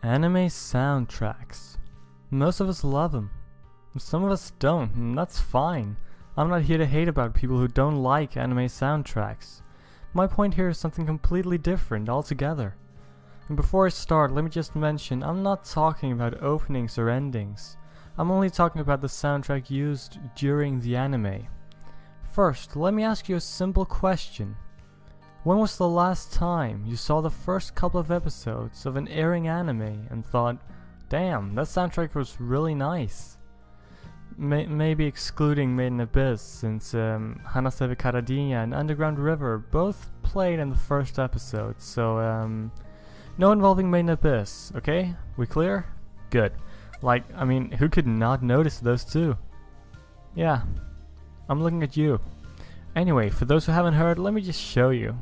Anime soundtracks. Most of us love them. Some of us don't, and that's fine. I'm not here to hate about people who don't like anime soundtracks. My point here is something completely different altogether. And before I start, let me just mention, I'm not talking about openings or endings. I'm only talking about the soundtrack used during the anime. First, let me ask you a simple question. When was the last time you saw the first couple of episodes of an airing anime and thought, damn, that soundtrack was really nice? Maybe excluding Made in Abyss, since Hanasebe Karadinya and Underground River both played in the first episode, so no involving Made in Abyss, okay? We clear? Good. Who could not notice those two? Yeah, I'm looking at you. Anyway, for those who haven't heard, let me just show you.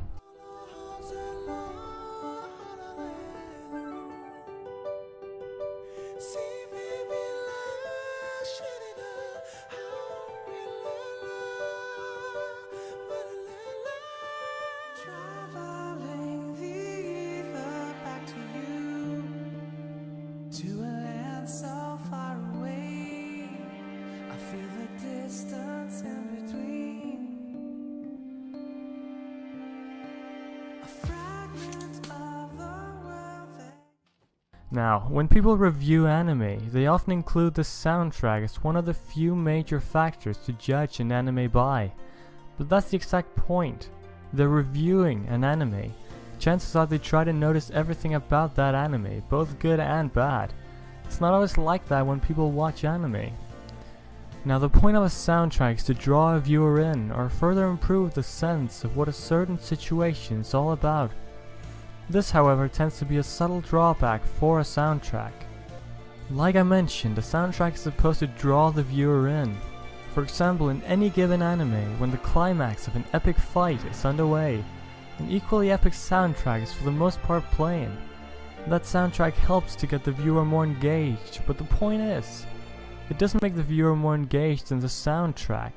Now, when people review anime, they often include the soundtrack as one of the few major factors to judge an anime by. But that's the exact point. They're reviewing an anime. Chances are they try to notice everything about that anime, both good and bad. It's not always like that when people watch anime. Now, the point of a soundtrack is to draw a viewer in, or further improve the sense of what a certain situation is all about. This, however, tends to be a subtle drawback for a soundtrack. Like I mentioned, a soundtrack is supposed to draw the viewer in. For example, in any given anime, when the climax of an epic fight is underway, an equally epic soundtrack is for the most part playing. That soundtrack helps to get the viewer more engaged, but the point is, it doesn't make the viewer more engaged in the soundtrack.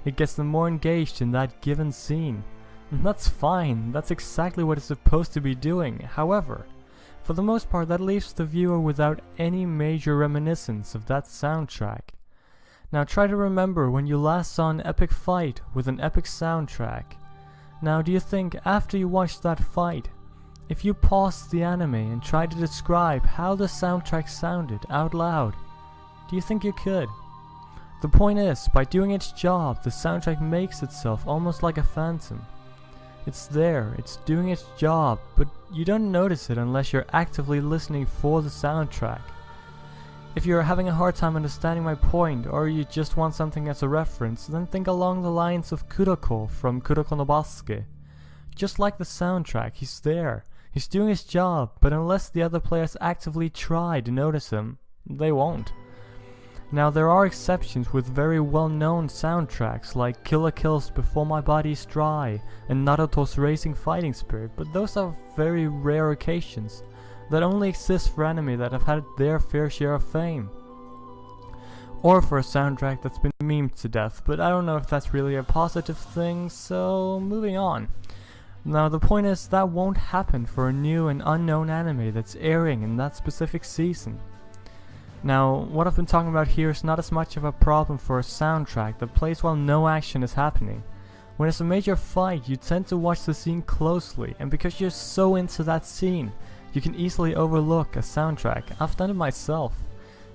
It gets them more engaged in that given scene. And that's fine, that's exactly what it's supposed to be doing. However, for the most part that leaves the viewer without any major reminiscence of that soundtrack. Now try to remember when you last saw an epic fight with an epic soundtrack. Now do you think after you watched that fight, if you paused the anime and tried to describe how the soundtrack sounded out loud, do you think you could? The point is, by doing its job, the soundtrack makes itself almost like a phantom. It's there, it's doing its job, but you don't notice it unless you're actively listening for the soundtrack. If you're having a hard time understanding my point, or you just want something as a reference, then think along the lines of Kuroko from Kuroko no Basuke. Just like the soundtrack, he's there, he's doing his job, but unless the other players actively try to notice him, they won't. Now there are exceptions with very well-known soundtracks like Kill la Kill's Before My Body Is Dry and Naruto's Racing Fighting Spirit, but those are very rare occasions that only exist for anime that have had their fair share of fame. Or for a soundtrack that's been memed to death, but I don't know if that's really a positive thing, so moving on. Now the point is that won't happen for a new and unknown anime that's airing in that specific season. Now, what I've been talking about here is not as much of a problem for a soundtrack that plays while no action is happening. When it's a major fight, you tend to watch the scene closely, and because you're so into that scene, you can easily overlook a soundtrack. I've done it myself.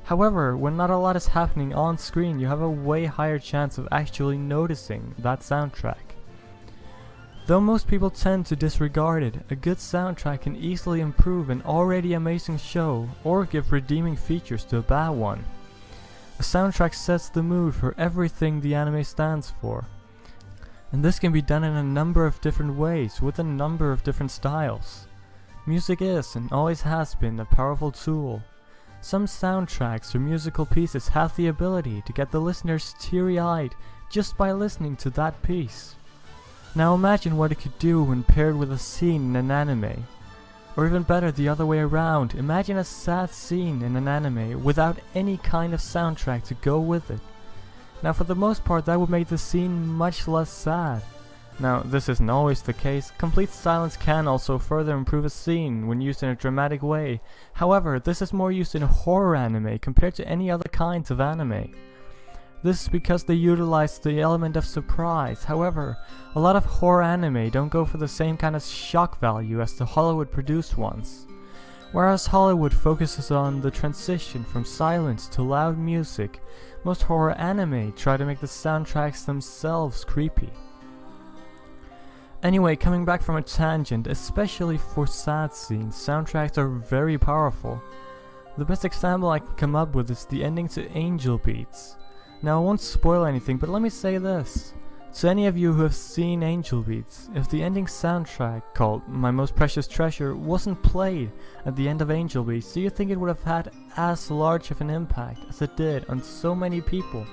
However, when not a lot is happening on screen, you have a way higher chance of actually noticing that soundtrack. Though most people tend to disregard it, a good soundtrack can easily improve an already amazing show or give redeeming features to a bad one. A soundtrack sets the mood for everything the anime stands for. And this can be done in a number of different ways with a number of different styles. Music is and always has been a powerful tool. Some soundtracks or musical pieces have the ability to get the listeners teary-eyed just by listening to that piece. Now imagine what it could do when paired with a scene in an anime. Or even better, the other way around, imagine a sad scene in an anime without any kind of soundtrack to go with it. Now for the most part that would make the scene much less sad. Now, this isn't always the case. Complete silence can also further improve a scene when used in a dramatic way. However, this is more used in horror anime compared to any other kinds of anime. This is because they utilize the element of surprise. However, a lot of horror anime don't go for the same kind of shock value as the Hollywood produced ones. Whereas Hollywood focuses on the transition from silence to loud music, most horror anime try to make the soundtracks themselves creepy. Anyway, coming back from a tangent, especially for sad scenes, soundtracks are very powerful. The best example I can come up with is the ending to Angel Beats. Now I won't spoil anything, but let me say this. To any of you who have seen Angel Beats, if the ending soundtrack, called My Most Precious Treasure, wasn't played at the end of Angel Beats, do you think it would have had as large of an impact as it did on so many people?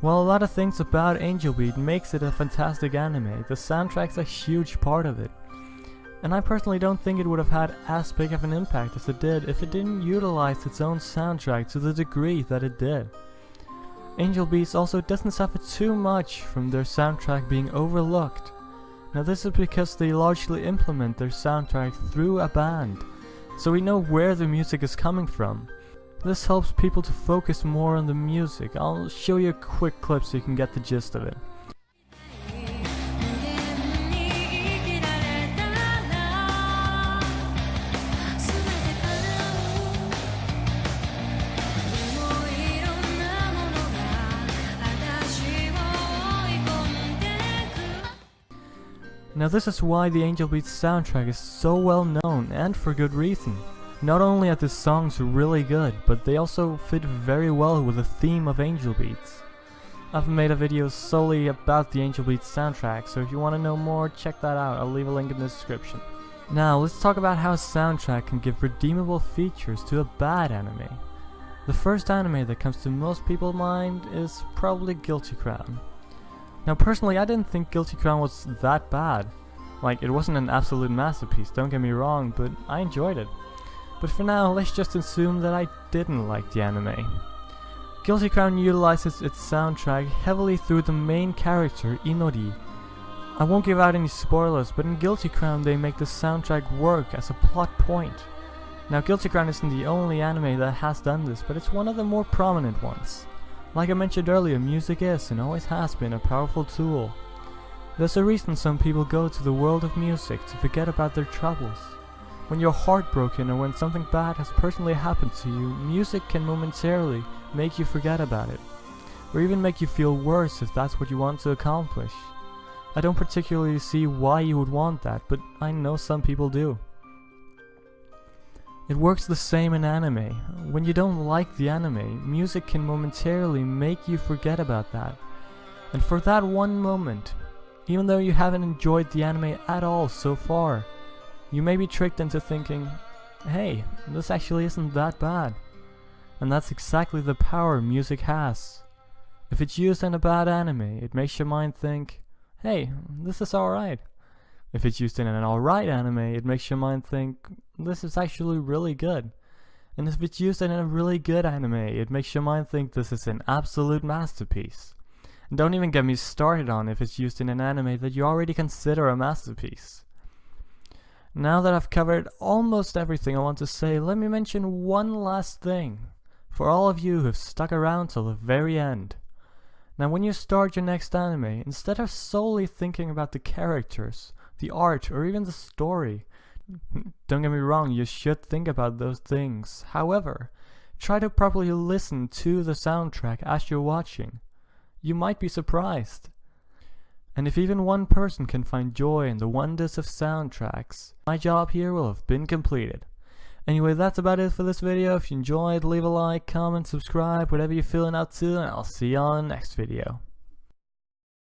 While a lot of things about Angel Beats makes it a fantastic anime, the soundtrack's a huge part of it. And I personally don't think it would have had as big of an impact as it did if it didn't utilize its own soundtrack to the degree that it did. Angel Beats also doesn't suffer too much from their soundtrack being overlooked. Now this is because they largely implement their soundtrack through a band, so we know where the music is coming from. This helps people to focus more on the music. I'll show you a quick clip so you can get the gist of it. Now this is why the Angel Beats soundtrack is so well known, and for good reason. Not only are the songs really good, but they also fit very well with the theme of Angel Beats. I've made a video solely about the Angel Beats soundtrack, so if you want to know more, check that out. I'll leave a link in the description. Now let's talk about how a soundtrack can give redeemable features to a bad anime. The first anime that comes to most people's mind is probably Guilty Crown. Now personally, I didn't think Guilty Crown was that bad. Like, it wasn't an absolute masterpiece, don't get me wrong, but I enjoyed it. But for now, let's just assume that I didn't like the anime. Guilty Crown utilizes its soundtrack heavily through the main character, Inori. I won't give out any spoilers, but in Guilty Crown they make the soundtrack work as a plot point. Now Guilty Crown isn't the only anime that has done this, but it's one of the more prominent ones. Like I mentioned earlier, music is and always has been a powerful tool. There's a reason some people go to the world of music to forget about their troubles. When you're heartbroken or when something bad has personally happened to you, music can momentarily make you forget about it, or even make you feel worse if that's what you want to accomplish. I don't particularly see why you would want that, but I know some people do. It works the same in anime. When you don't like the anime, music can momentarily make you forget about that. And for that one moment, even though you haven't enjoyed the anime at all so far, you may be tricked into thinking, hey, this actually isn't that bad. And that's exactly the power music has. If it's used in a bad anime, it makes your mind think, hey, this is alright. If it's used in an alright anime, it makes your mind think, this is actually really good. And if it's used in a really good anime, it makes your mind think this is an absolute masterpiece. And don't even get me started on if it's used in an anime that you already consider a masterpiece. Now that I've covered almost everything I want to say, let me mention one last thing for all of you who have stuck around till the very end. Now when you start your next anime, instead of solely thinking about the characters, the art, or even the story, don't get me wrong, you should think about those things. However, try to properly listen to the soundtrack as you're watching. You might be surprised. And if even one person can find joy in the wonders of soundtracks, my job here will have been completed. Anyway, that's about it for this video. If you enjoyed, leave a like, comment, subscribe, whatever you're feeling up to, and I'll see you on the next video.